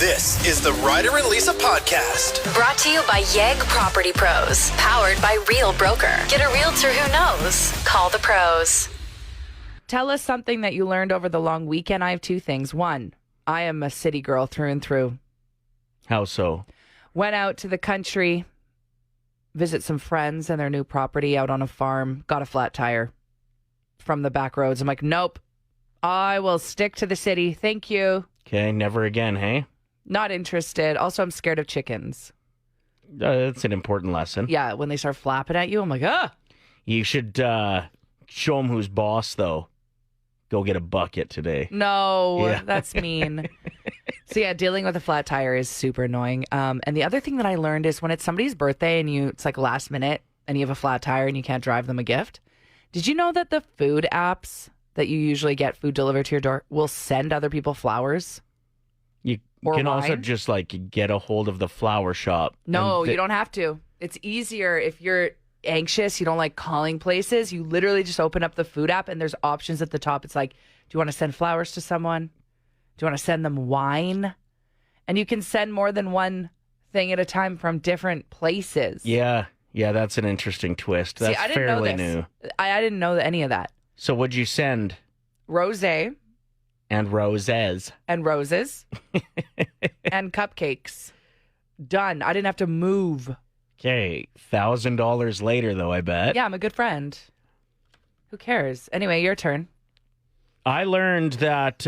This is the Ryder and Lisa podcast. Brought to you by Yegg Property Pros. Powered by Real Broker. Get a realtor who knows. Call the pros. Tell us something that you learned over the long weekend. I have two things. One, I am a city girl through and through. How so? Went out to the country, visit some friends and their new property out on a farm. Got a flat tire from the back roads. I'm like, nope, I will stick to the city. Thank you. Okay, never again, hey? Not interested. Also, I'm scared of chickens. That's an important lesson. Yeah, when they start flapping at you, I'm like, ah. You should show them who's boss, though. Go get a bucket today. No, Yeah. that's mean. So yeah, dealing with a flat tire is super annoying. And the other thing that I learned is when it's somebody's birthday and it's like last minute and you have a flat tire and you can't drive them a gift. Did you know that the food apps that you usually get food delivered to your door will send other people flowers? You Or can also wine? just get a hold of the flower shop. No, and you don't have to. It's easier if you're anxious, you don't like calling places. You literally just open up the food app and there's options at the top. It's like, do you want to send flowers to someone? Do you want to send them wine? And you can send more than one thing at a time from different places. Yeah, that's an interesting twist. That's See, I didn't know fairly this. new. I didn't know any of that. So what'd you send? Rosé And roses. and roses and cupcakes. Done. I didn't have to move. Okay, $1,000 later, though, I bet. Yeah, I'm a good friend. Who cares? Anyway, your turn. I learned that,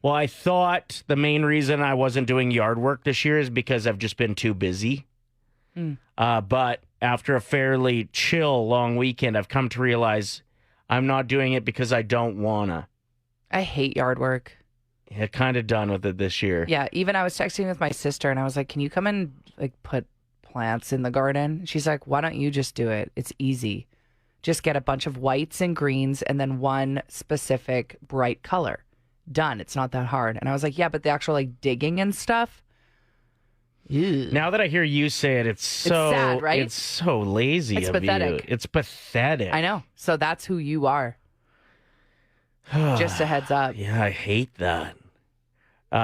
I thought the main reason I wasn't doing yard work this year is because I've just been too busy. But after a fairly chill, long weekend, I've come to realize I'm not doing it because I don't want to. I hate yard work. Yeah, kind of done with it this year. Yeah, even I was texting with my sister and I was like, can you come and put plants in the garden? She's like, why don't you just do it? It's easy. Just get a bunch of whites and greens and then one specific bright color. Done. It's not that hard. And I was like, yeah, but the actual digging and stuff. Ew. Now that I hear you say it, it's so sad, right? It's so lazy It's of pathetic. you. It's pathetic. I know. So that's who you are. Just a heads up. Yeah, I hate that.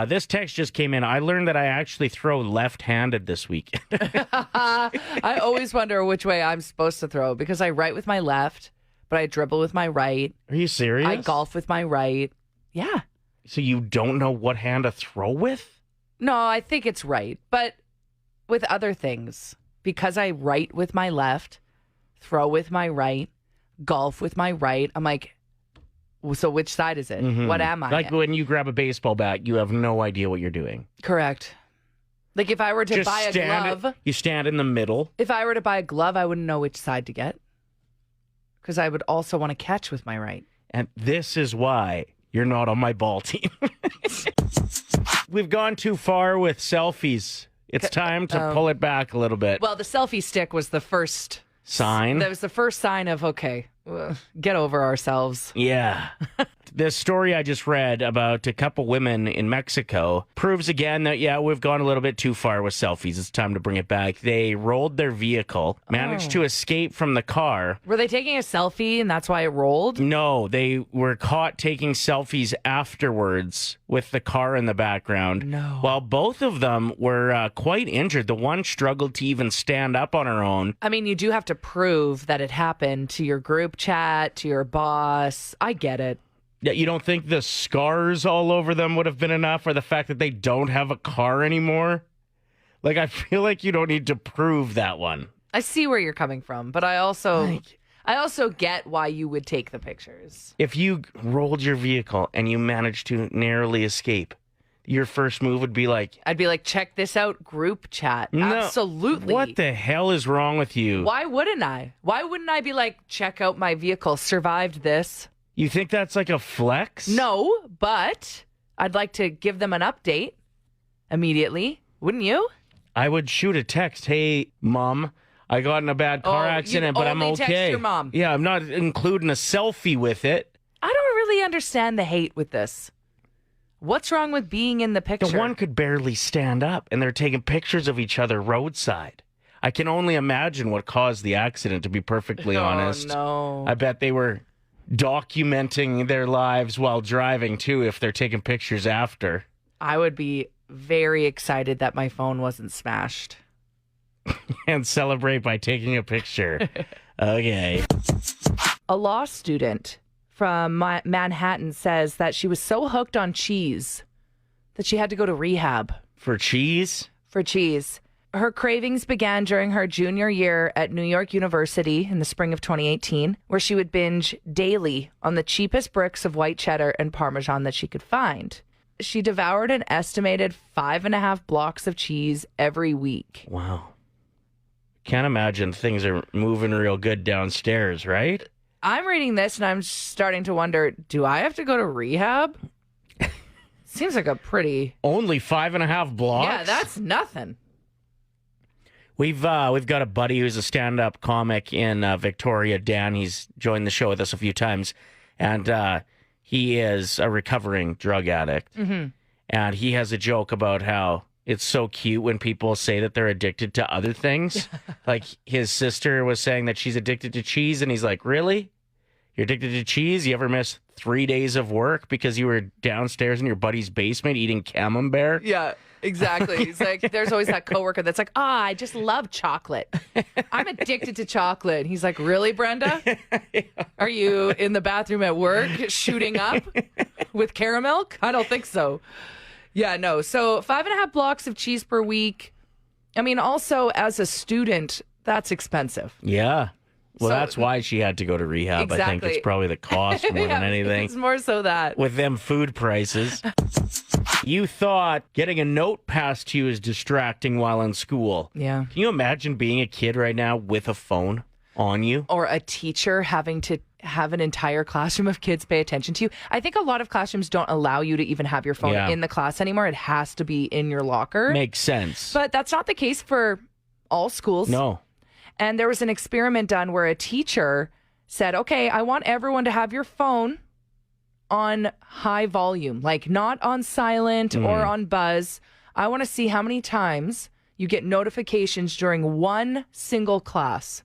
This text just came in. I learned that I actually throw left-handed this week. I always wonder which way I'm supposed to throw because I write with my left, but I dribble with my right. Are you serious? I golf with my right. Yeah. So you don't know what hand to throw with? No, I think it's right. But with other things, because I write with my left, throw with my right, golf with my right, I'm like, so which side is it? Mm-hmm. What am I? Like when you grab a baseball bat, you have no idea what you're doing. Correct. Like if I were to Just buy a glove, You stand in the middle. if I were to buy a glove, I wouldn't know which side to get. Because I would also want to catch with my right. And this is why you're not on my ball team. We've gone too far with selfies. It's time to pull it back a little bit. Well, the selfie stick was the first Sign? That was the first sign of, okay, get over ourselves. Yeah. This story I just read about a couple women in Mexico proves again that, yeah, we've gone a little bit too far with selfies. It's time to bring it back. They rolled their vehicle, managed to escape from the car. Were they taking a selfie and that's why it rolled? No, they were caught taking selfies afterwards with the car in the background. No. While both of them were quite injured. The one struggled to even stand up on her own. I mean, you do have to prove that it happened to your group chat, to your boss. I get it. Yeah, you don't think the scars all over them would have been enough, or the fact that they don't have a car anymore? Like, I feel like you don't need to prove that one. I see where you're coming from, but I also get why you would take the pictures. If you rolled your vehicle and you managed to narrowly escape, your first move would be like, I'd be like, check this out, group chat. No, Absolutely. what the hell is wrong with you? Why wouldn't I? Why wouldn't I be like, check out my vehicle, survived this? You think that's like a flex? No, but I'd like to give them an update immediately. Wouldn't you? I would shoot a text, hey, Mom, I got in a bad car accident, but I'm only okay. text your mom. Yeah, I'm not including a selfie with it. I don't really understand the hate with this. What's wrong with being in the picture? The one could barely stand up, and they're taking pictures of each other roadside. I can only imagine what caused the accident, to be perfectly honest. Oh, no. I bet they were documenting their lives while driving, too, if they're taking pictures after. I would be very excited that my phone wasn't smashed. And celebrate by taking a picture. Okay. A law student from Manhattan says that she was so hooked on cheese that she had to go to rehab. For cheese? For cheese. Her cravings began during her junior year at New York University in the spring of 2018, where she would binge daily on the cheapest bricks of white cheddar and Parmesan that she could find. She devoured an estimated 5.5 blocks of cheese every week. Wow. Can't imagine things are moving real good downstairs, right? I'm reading this and I'm starting to wonder, do I have to go to rehab? Seems like a pretty... Only 5.5 blocks? Yeah, that's nothing. We've got a buddy who's a stand-up comic in Victoria, Dan. He's joined the show with us a few times, and he is a recovering drug addict. Mm-hmm. And he has a joke about how it's so cute when people say that they're addicted to other things. Like his sister was saying that she's addicted to cheese, and he's like, really? You're addicted to cheese? You ever miss 3 days of work because you were downstairs in your buddy's basement eating camembert? Yeah, exactly. It's like, there's always that coworker that's like, I just love chocolate. I'm addicted to chocolate. He's like, really, Brenda? Are you in the bathroom at work shooting up with caramel? I don't think so. Yeah, no. So 5.5 blocks of cheese per week. I mean, also as a student, that's expensive. Yeah. Well, So- that's why she had to go to rehab. I think Exactly. it's probably the cost more Yeah, than anything. It's more so that. With them food prices. You thought getting a note passed to you is distracting while in school. Yeah. Can you imagine being a kid right now with a phone on you? Or a teacher having to have an entire classroom of kids pay attention to you. I think a lot of classrooms don't allow you to even have your phone Yeah. in the class anymore. It has to be in your locker. Makes sense. But that's not the case for all schools. No. And there was an experiment done where a teacher said, okay, I want everyone to have your phone on high volume, like not on silent or on buzz. I want to see how many times you get notifications during one single class.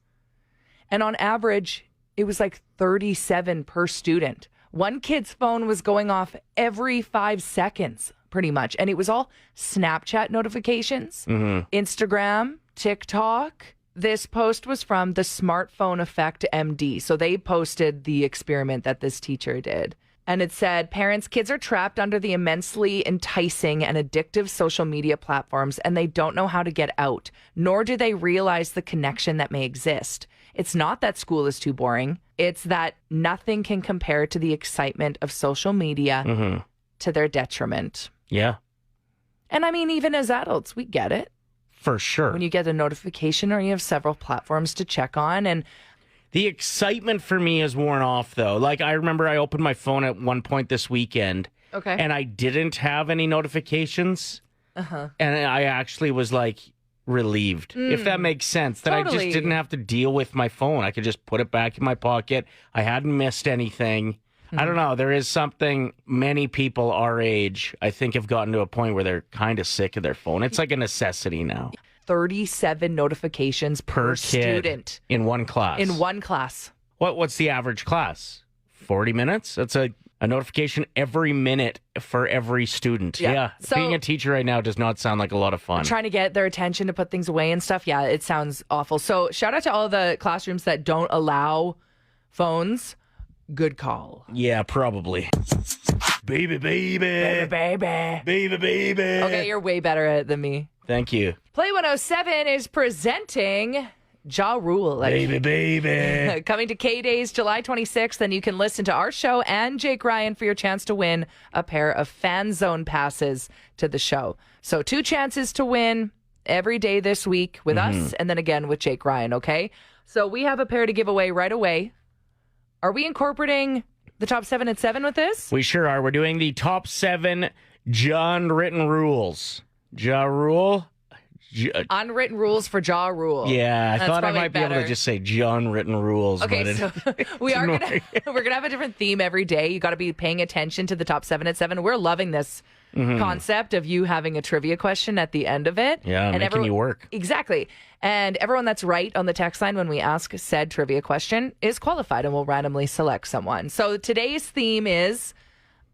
And on average, it was like 37 per student. One kid's phone was going off every 5 seconds, pretty much. And it was all Snapchat notifications, Instagram, TikTok. This post was from the Smartphone Effect MD. So they posted the experiment that this teacher did. And it said, parents, kids are trapped under the immensely enticing and addictive social media platforms, and they don't know how to get out, nor do they realize the connection that may exist. It's not that school is too boring. It's that nothing can compare to the excitement of social media to their detriment. Yeah, And I mean, even as adults, we get it. for sure. When you get a notification or you have several platforms to check on. And The excitement for me is worn off, though. Like, I remember I opened my phone at one point this weekend, okay. and I didn't have any notifications. And I actually was, like, relieved, if that makes sense, that I Totally. just didn't have to deal with my phone. I could just put it back in my pocket. I hadn't missed anything. I don't know. There is something many people our age, I think, have gotten to a point where they're kind of sick of their phone. It's like a necessity now. 37 notifications per Kid student in one class. in one class. What's the average class? 40 minutes? That's a notification every minute for every student. Yeah. Yeah. So- Being a teacher right now does not sound like a lot of fun. Trying to get their attention to put things away and stuff. Yeah, it sounds awful. So shout out to all the classrooms that don't allow phones. Good call. Yeah, probably. Baby, baby. Baby. Baby, baby. Okay, you're way better at it than me. Thank you. Play 107 is presenting Ja Rule. Baby, baby. Coming to K-Days July 26th, and you can listen to our show and Jake Ryan for your chance to win a pair of Fan Zone passes to the show. So 2 chances to win every day this week with us, and then again with Jake Ryan, okay? So we have a pair to give away right away. Are we incorporating the top 7 at 7 with this? We sure are. We're doing the top 7 John written rules. Ja Rule? Unwritten rules for Ja Rule. Yeah, I That's thought I probably might be able better. to just say John written rules. Okay, but so we are gonna we're gonna have a different theme every day. You got to be paying attention to the top 7 at 7. We're loving this concept of you having a trivia question at the end of it. Yeah, and making you work. Exactly. And everyone that's right on the text line when we ask said trivia question is qualified, and we'll randomly select someone. So today's theme is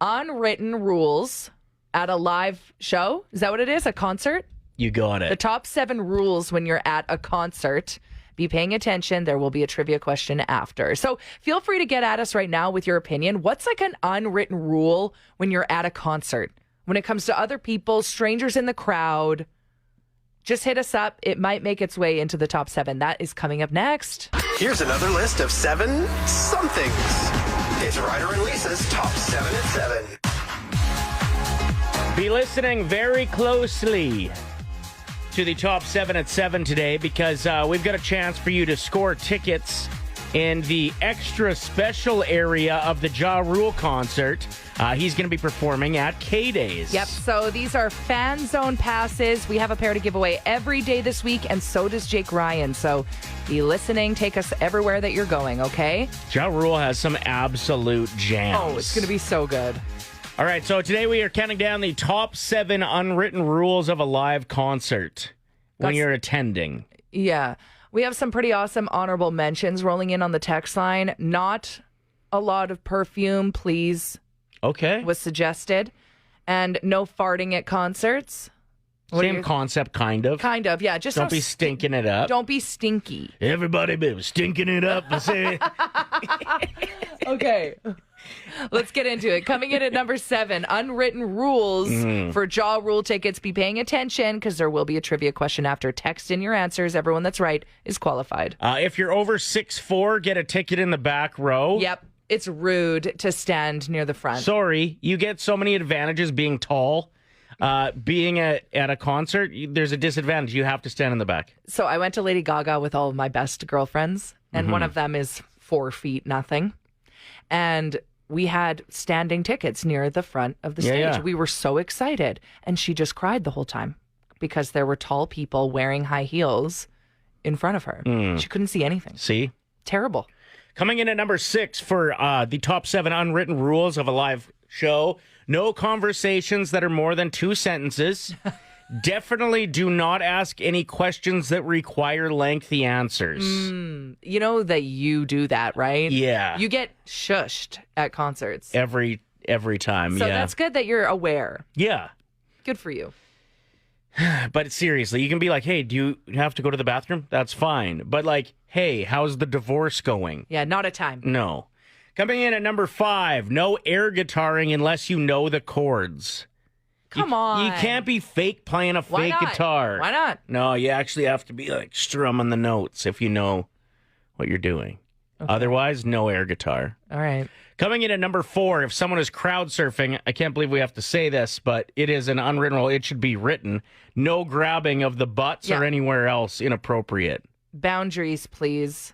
unwritten rules at a live show. Is that what it is? A concert? You got The it. top 7 rules when you're at a concert. Be paying attention. There will be a trivia question after. So feel free to get at us right now with your opinion. What's like an unwritten rule when you're at a concert? When it comes to other people, strangers in the crowd, just hit us up. It might make its way into the top 7. That is coming up next. Here's another list of 7 somethings. It's Ryder and Lisa's top 7 at 7. Be listening very closely to the top 7 at 7 today because we've got a chance for you to score tickets in the extra special area of the Ja Rule concert. He's going to be performing at K-Days. Yep, so these are fan zone passes. We have a pair to give away every day this week, and so does Jake Ryan. So be listening. Take us everywhere that you're going, okay? Ja Rule has some absolute jams. Oh, it's going to be so good. All right, so today we are counting down the top 7 unwritten rules of a live concert when you're attending. Yeah. We have some pretty awesome honorable mentions rolling in on the text line. Not a lot of perfume, please, Okay. was suggested. And no farting at concerts. Same concept, kind of. Kind of, yeah. Just Don't be stinking it up. Don't be stinky. Everybody be stinking it up. Okay. Let's get into it. Coming in at number 7, unwritten rules for Ja Rule tickets. Be paying attention because there will be a trivia question after. Text in your answers. Everyone that's right is qualified. If you're over 6'4", get a ticket in the back row. Yep. It's rude to stand near the front. Sorry, you get so many advantages being tall. Being at a concert, there's a disadvantage. You have to stand in the back. So I went to Lady Gaga with all of my best girlfriends, and one of them is 4 feet nothing. And we had standing tickets near the front of the stage. Yeah. We were so excited. And she just cried the whole time because there were tall people wearing high heels in front of her. She couldn't see anything. See? Terrible. Coming in at number 6 for the top 7 unwritten rules of a live show. No conversations that are more than 2 sentences. Definitely do not ask any questions that require lengthy answers. You know that you do that, right? Yeah. You get shushed at concerts. Every time, So yeah. that's good that you're aware. Yeah. Good for you. But seriously, you can be like, hey, do you have to go to the bathroom? That's fine. But like, hey, how's the divorce going? Yeah, not a time. No. Coming in at number 5, no air guitaring unless you know the chords. Come on. You can't be fake playing a Why fake not? guitar. Why not? No, you actually have to be like strumming the notes if you know what you're doing. Otherwise, no air guitar. All right. Coming in at number 4, if someone is crowd surfing, I can't believe we have to say this, but it is an unwritten rule. It should be written. No grabbing of the butts or anywhere else inappropriate. Boundaries, please.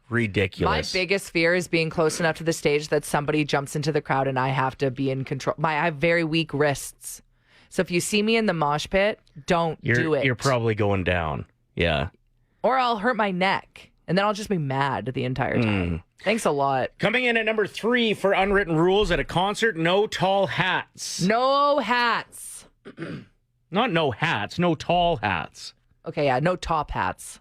Ridiculous. My biggest fear is being close enough to the stage that somebody jumps into the crowd and I have to be in control. I have very weak wrists. So if you see me in the mosh pit, don't do it. You're probably going down. Yeah. Or I'll hurt my neck. And then I'll just be mad the entire time. Thanks a lot. Coming in at number 3 for unwritten rules at a concert, no tall hats. No hats. Not no hats, no tall hats. Okay, yeah, no top hats.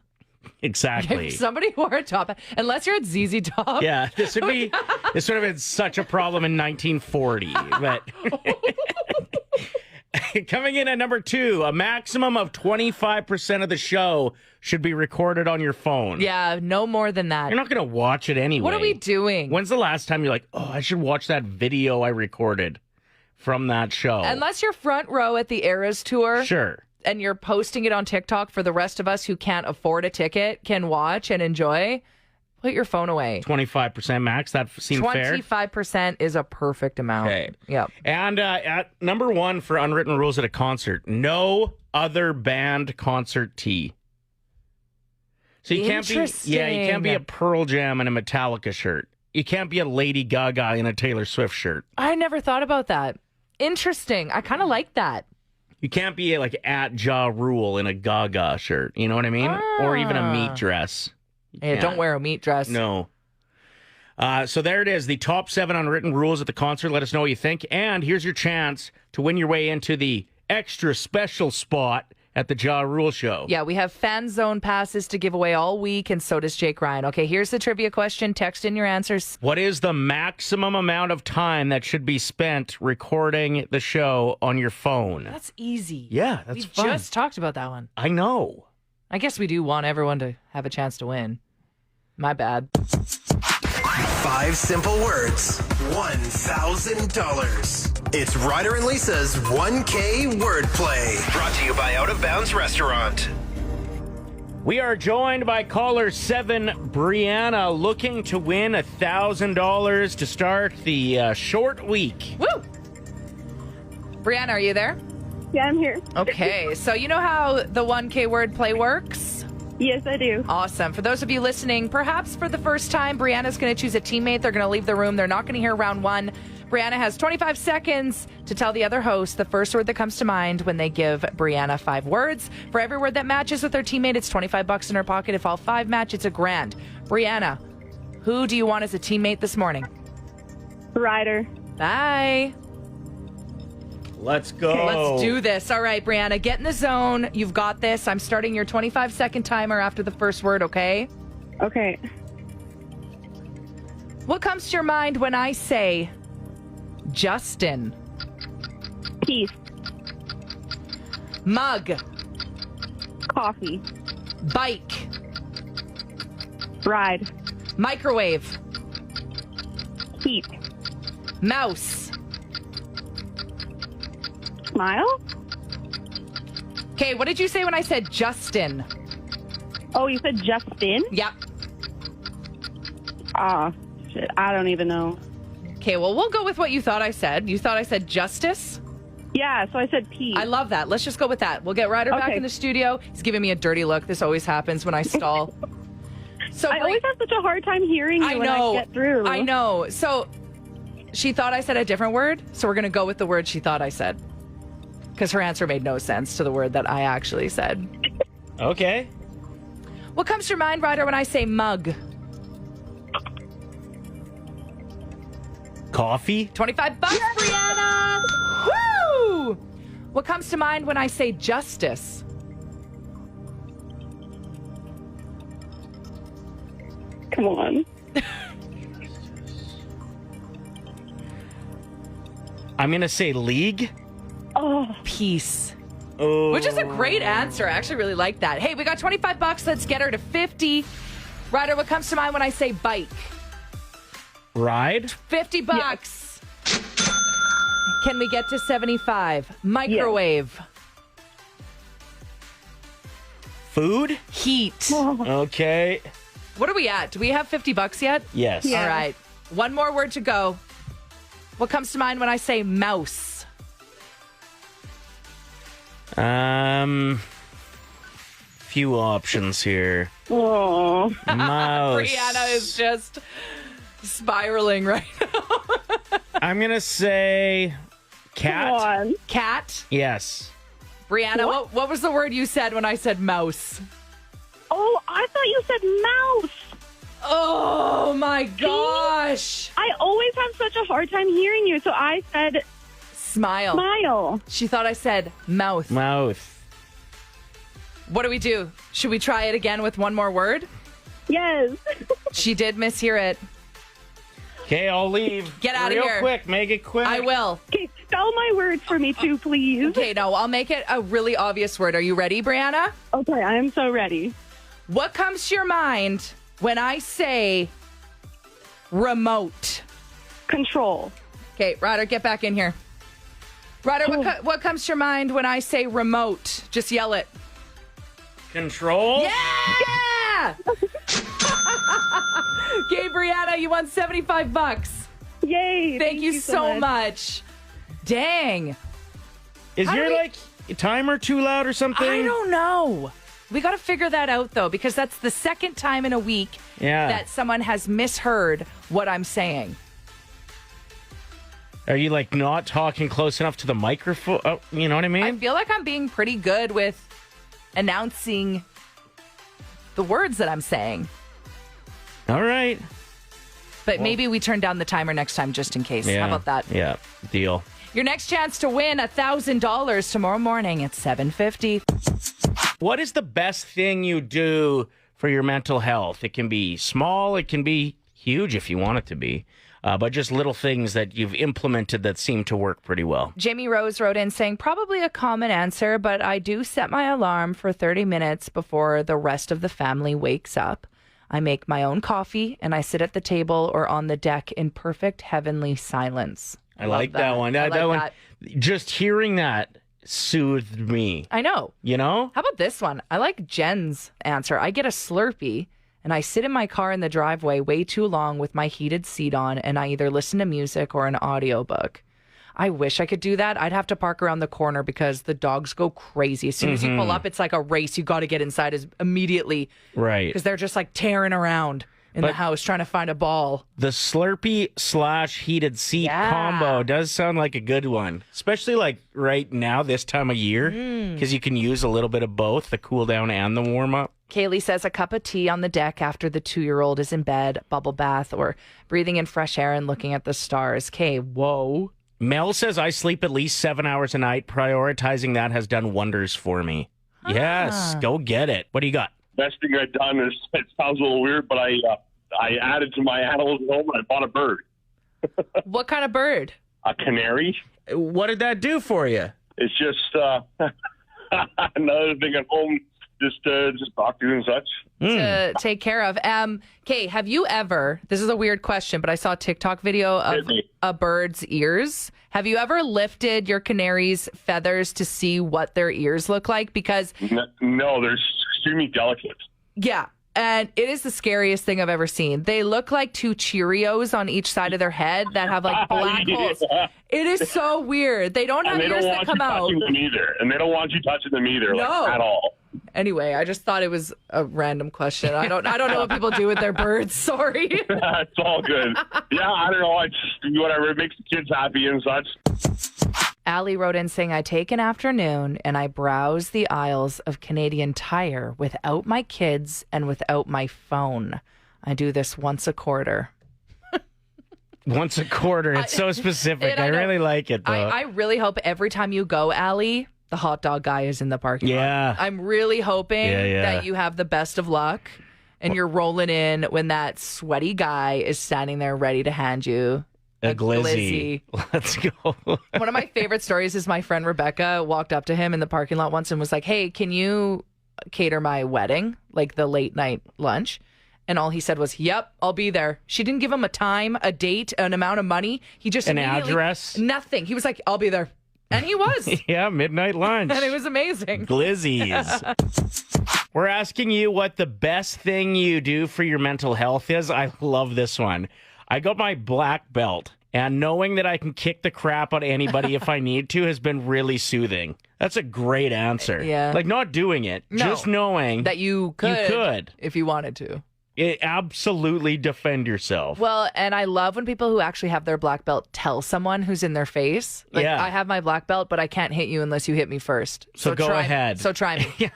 Exactly. If somebody wore a top hat, unless you're at ZZ Top. Yeah, this would have been such a problem in 1940. But coming in at number 2, a maximum of 25% of the show should be recorded on your phone. Yeah, no more than that. You're not going to watch it anyway. What are we doing? When's the last time you're like, oh, I should watch that video I recorded from that show? Unless you're front row at the Eras tour. Sure. And you're posting it on TikTok for the rest of us who can't afford a ticket, can watch and enjoy, put your phone away. 25% max. That seems fair. 25% is a perfect amount. Okay. Yep. And at number 1 for unwritten rules at a concert, no other band concert tee. So you can't be, you can't be a Pearl Jam in a Metallica shirt. You can't be a Lady Gaga in a Taylor Swift shirt. I never thought about that. Interesting. I kind of like that. You can't be like at Ja Rule in a Gaga shirt. You know what I mean? Or even a meat dress. Hey, don't wear a meat dress. No. So there it is, the top 7 unwritten rules at the concert. Let us know what you think. And here's your chance to win your way into the extra special spot at the Ja Rule Show. Yeah, we have fan zone passes to give away all week, and so does Jake Ryan. Okay, here's the trivia question. Text in your answers. What is the maximum amount of time that should be spent recording the show on your phone? That's easy. Yeah, that's we fun. just talked about that one. I know. I guess we do want everyone to have a chance to win. My bad. 5 simple words, $1,000. It's Ryder and Lisa's 1K wordplay. Brought to you by Out of Bounds Restaurant. We are joined by caller 7, Brianna, looking to win $1,000 to start the short week. Woo! Brianna, are you there? Yeah, I'm here. Okay, so you know how the 1K wordplay works? Yes, I do. Awesome. For those of you listening, perhaps for the first time, Brianna's going to choose a teammate. They're going to leave the room. They're not going to hear round 1. Brianna has 25 seconds to tell the other host the first word that comes to mind when they give Brianna 5 words. For every word that matches with her teammate, it's $25 in her pocket. If all 5 match, it's $1,000. Brianna, who do you want as a teammate this morning? Ryder. Bye. Let's go. Let's do this. All right, Brianna, get in the zone. You've got this. I'm starting your 25-second timer after the first word, okay? Okay. What comes to your mind when I say Justin? Peace. Mug. Coffee. Bike. Ride. Microwave. Heat. Mouse. Smile? Okay, what did you say when I said Justin? Oh, you said Justin? Yep. Ah, shit. I don't even know. Okay, well, we'll go with what you thought I said. You thought I said justice? Yeah, so I said peace. I love that. Let's just go with that. We'll get Ryder back Okay. in the studio. He's giving me a dirty look. This always happens when I stall. So I always have such a hard time hearing you I when know. I get through. I know. So she thought I said a different word, so we're going to go with the word she thought I said. Because her answer made no sense to the word that I actually said. Okay. What comes to your mind, Ryder, when I say mug? Coffee? $25, Brianna! Woo! What comes to mind when I say justice? Come on. I'm going to say league. Oh, Peace. Oh. Which is a great answer. I actually really like that. Hey, we got $25. Let's get her to 50. Ryder, what comes to mind when I say bike? Ride? $50. Can we get to 75? Microwave. Food? Heat. Okay. What are we at? Do we have $50 yet? Yes. Yeah. All right. One more word to go. What comes to mind when I say mouse? Few options here. oh. Mouse. Brianna is just spiraling right now. I'm going to say Come cat. on. Cat. Yes. Brianna, what was the word you said when I said mouse? Oh, I thought you said mouse. Oh my gosh. I always have such a hard time hearing you, so I said Smile. smile. She thought I said mouth. Mouth. What do we do? Should we try it again with one more word? Yes. She did mishear it. Okay, I'll leave. Get outta Real here. quick. Make it quick. I will. Okay, spell my words for me too, please. Okay, no, I'll make it a really obvious word. Are you ready, Brianna? Okay, I am so ready. What comes to your mind when I say remote? Control. Okay, Ryder, get back in here. Ryder, what comes to your mind when I say remote? Just yell it. Control? Yeah! Okay, Brianna, you won $75. Yay. Thank you so much. Dang. Is How do your, we- timer too loud or something? I don't know. We got to figure that out, though, because that's the second time in a week that someone has misheard what I'm saying. Are you, not talking close enough to the microphone? Oh, you know what I mean? I feel like I'm being pretty good with announcing the words that I'm saying. All right. But maybe we turn down the timer next time just in case. Yeah. How about that? Yeah, deal. Your next chance to win $1,000 tomorrow morning at 7:50. What is the best thing you do for your mental health? It can be small, it can be huge if you want it to be, but just little things that you've implemented that seem to work pretty well. Jamie Rose wrote in saying, probably a common answer, but I do set my alarm for 30 minutes before the rest of the family wakes up. I make my own coffee and I sit at the table or on the deck in perfect heavenly silence. I like that one. I like that one. that. Just hearing that soothed me. I know. You know? How about this one? I like Jen's answer. I get a Slurpee and I sit in my car in the driveway way too long with my heated seat on and I either listen to music or an audiobook. I wish I could do that. I'd have to park around the corner because the dogs go crazy. As soon as you pull up, it's like a race. You got to get inside immediately. Right. Because they're just like tearing around in the house trying to find a ball. The Slurpee/heated seat combo does sound like a good one, especially like right now, this time of year, because you can use a little bit of both, the cool down and the warm up. Kaylee says a cup of tea on the deck after the 2-year-old is in bed, bubble bath, or breathing in fresh air and looking at the stars. Kay, whoa. Mel says I sleep at least 7 hours a night. Prioritizing that has done wonders for me. Yes, go get it. What do you got? Best thing I've done is, it sounds a little weird, but I added to my animals at home and I bought a bird. What kind of bird? A canary. What did that do for you? It's just another thing at home, just talk to and such. To take care of. Kay, have you ever, this is a weird question, but I saw a TikTok video of a bird's ears. Have you ever lifted your canary's feathers to see what their ears look like? Because No, they're extremely delicate. yeah, and it is the scariest thing I've ever seen. They look like 2 Cheerios on each side of their head that have like black holes. It is so weird. They don't have And they ears don't that want come you out. touching them either. And they don't want you touching them either, No. like, at all. Anyway, I just thought it was a random question. I don't know what people do with their birds. Sorry. It's all good. Yeah, I don't know. It's whatever. It makes the kids happy and such. Allie wrote in saying, I take an afternoon and I browse the aisles of Canadian Tire without my kids and without my phone. I do this once a quarter. Once a quarter. It's so specific. I really like it, though. I really hope every time you go, Allie, the hot dog guy is in the parking lot. I'm really hoping that you have the best of luck and you're rolling in when that sweaty guy is standing there ready to hand you a glizzy. Let's go. One of my favorite stories is my friend Rebecca walked up to him in the parking lot once and was like, hey, can you cater my wedding, like the late night lunch? And all he said was, yep, I'll be there. She didn't give him a time, a date, an amount of money. He just an address? Nothing. He was like, I'll be there. And he was. Yeah, midnight lunch. And it was amazing. Glizzies. We're asking you what the best thing you do for your mental health is. I love this one. I got my black belt, and knowing that I can kick the crap out of anybody if I need to has been really soothing. That's a great answer. Yeah. Like not doing it, just knowing that you could if you wanted to. Absolutely defend yourself. Well, and I love when people who actually have their black belt tell someone who's in their face, like, I have my black belt, but I can't hit you unless you hit me first. So go ahead. So try me.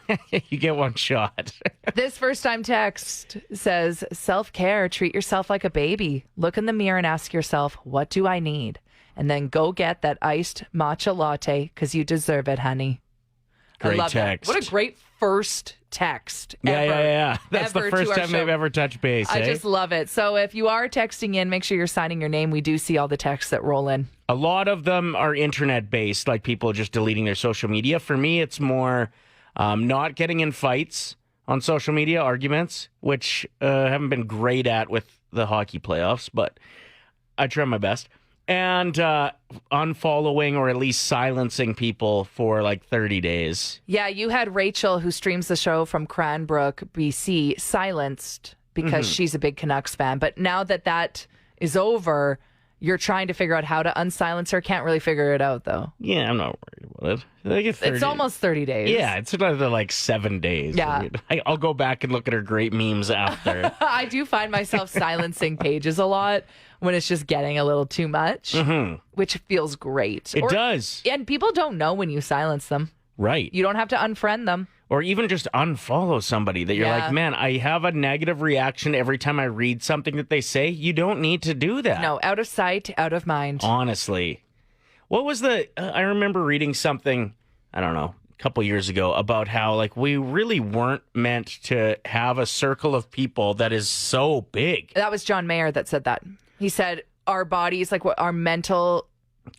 You get one shot. This first time text says, self-care, treat yourself like a baby. Look in the mirror and ask yourself, what do I need? And then go get that iced matcha latte because you deserve it, honey. Great I love text. That. What a great first text Yeah, ever. yeah. That's the first time they've ever touched base. I just love it. So if you are texting in, make sure you're signing your name. We do see all the texts that roll in. A lot of them are internet based, like people just deleting their social media. For me, it's more not getting in fights on social media, arguments, which I haven't been great at with the hockey playoffs, but I try my best. And unfollowing or at least silencing people for like 30 days. Yeah, you had Rachel, who streams the show from Cranbrook, BC, silenced because she's a big Canucks fan. But now that is over, you're trying to figure out how to unsilence her. Can't really figure it out, though. Yeah, I'm not worried about it. Like it's almost 30 days. Yeah, it's another like 7 days. Yeah. I'll go back and look at her great memes after. I do find myself silencing pages a lot when it's just getting a little too much, which feels great. It does. And people don't know when you silence them. Right. You don't have to unfriend them. Or even just unfollow somebody that you're like, man, I have a negative reaction every time I read something that they say. You don't need to do that. No, out of sight, out of mind. Honestly. What was I remember reading something, I don't know, a couple years ago about how like we really weren't meant to have a circle of people that is so big. That was John Mayer that said that. He said our bodies, like what our mental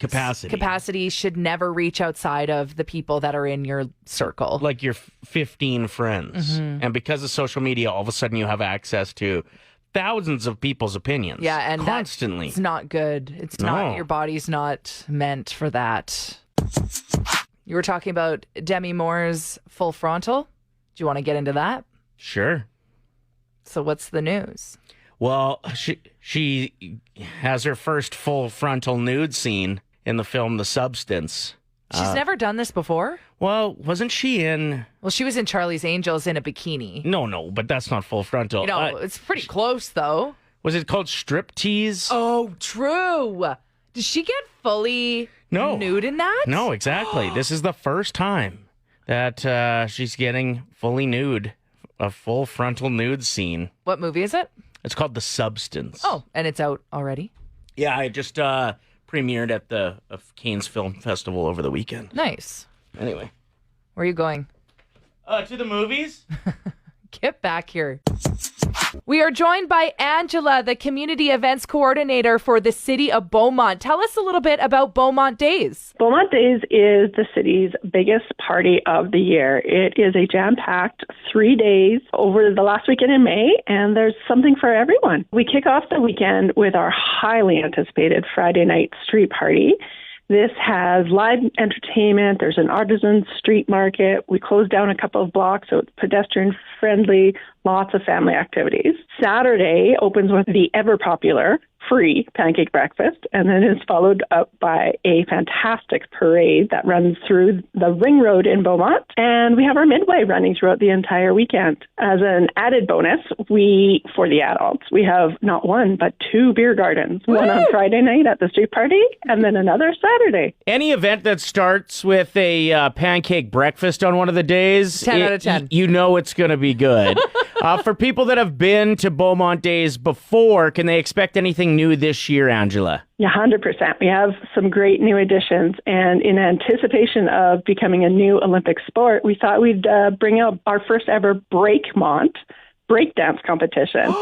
capacity should never reach outside of the people that are in your circle. Like your 15 friends. And because of social media, all of a sudden you have access to thousands of people's opinions. Yeah, and constantly. It's not good. It's not, your body's not meant for that. You were talking about Demi Moore's Full Frontal. Do you want to get into that? Sure. So what's the news? Well, she has her first full frontal nude scene in the film The Substance. She's never done this before? Well, wasn't she in... Well, she was in Charlie's Angels in a bikini. No, but that's not full frontal. You know, it's pretty close, though. Was it called Striptease? Oh, true. Did she get fully nude in that? No, exactly. This is the first time that she's getting fully nude, a full frontal nude scene. What movie is it? It's called The Substance. Oh, and it's out already? Yeah, I just premiered at the Cannes Film Festival over the weekend. Nice. Anyway. Where are you going? To the movies. Get back here. We are joined by Angela, the community events coordinator for the city of Beaumont. Tell us a little bit about Beaumont Days. Beaumont Days is the city's biggest party of the year. It is a jam-packed 3 days over the last weekend in May, and there's something for everyone. We kick off the weekend with our highly anticipated Friday night street party. This has live entertainment. There's an artisan street market. We close down a couple of blocks, so it's pedestrian friendly, lots of family activities. Saturday opens with the ever popular free pancake breakfast, and then is followed up by a fantastic parade that runs through the ring road in Beaumont. And we have our midway running throughout the entire weekend. As an added bonus, for the adults, we have not one, but 2 beer gardens. Woo! One on Friday night at the street party, and then another Saturday. Any event that starts with a pancake breakfast on one of the days, 10 out of 10. You know it's going to be good. For people that have been to Beaumont Days before, can they expect anything new this year, Angela? Yeah, 100%. We have some great new additions, and in anticipation of becoming a new Olympic sport, we thought we'd bring out our first ever Breakmont breakdance competition.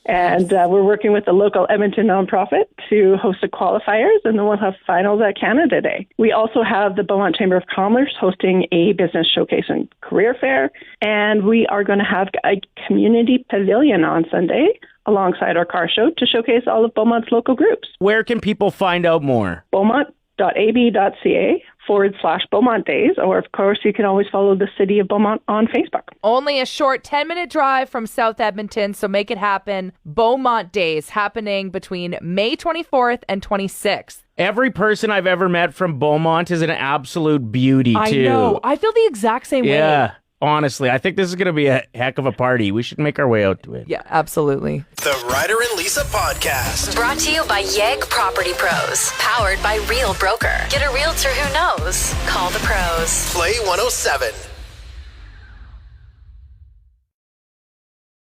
And we're working with the local Edmonton nonprofit to host the qualifiers, and then we'll have finals at Canada Day. We also have the Beaumont Chamber of Commerce hosting a business showcase and career fair, and we are going to have a community pavilion on Sunday alongside our car show to showcase all of Beaumont's local groups. Where can people find out more? Beaumont.ab.ca/Beaumont Days, or of course you can always follow the City of Beaumont on Facebook. Only a short 10-minute drive from South Edmonton, so make it happen. Beaumont Days happening between May 24th and 26th. Every person I've ever met from Beaumont is an absolute beauty, too. I know. I feel the exact same way. Yeah. Honestly, I think this is going to be a heck of a party. We should make our way out to it. Yeah, absolutely. The Ryder and Lisa podcast. Brought to you by Yegg Property Pros. Powered by Real Broker. Get a realtor who knows. Call the pros. Play 107.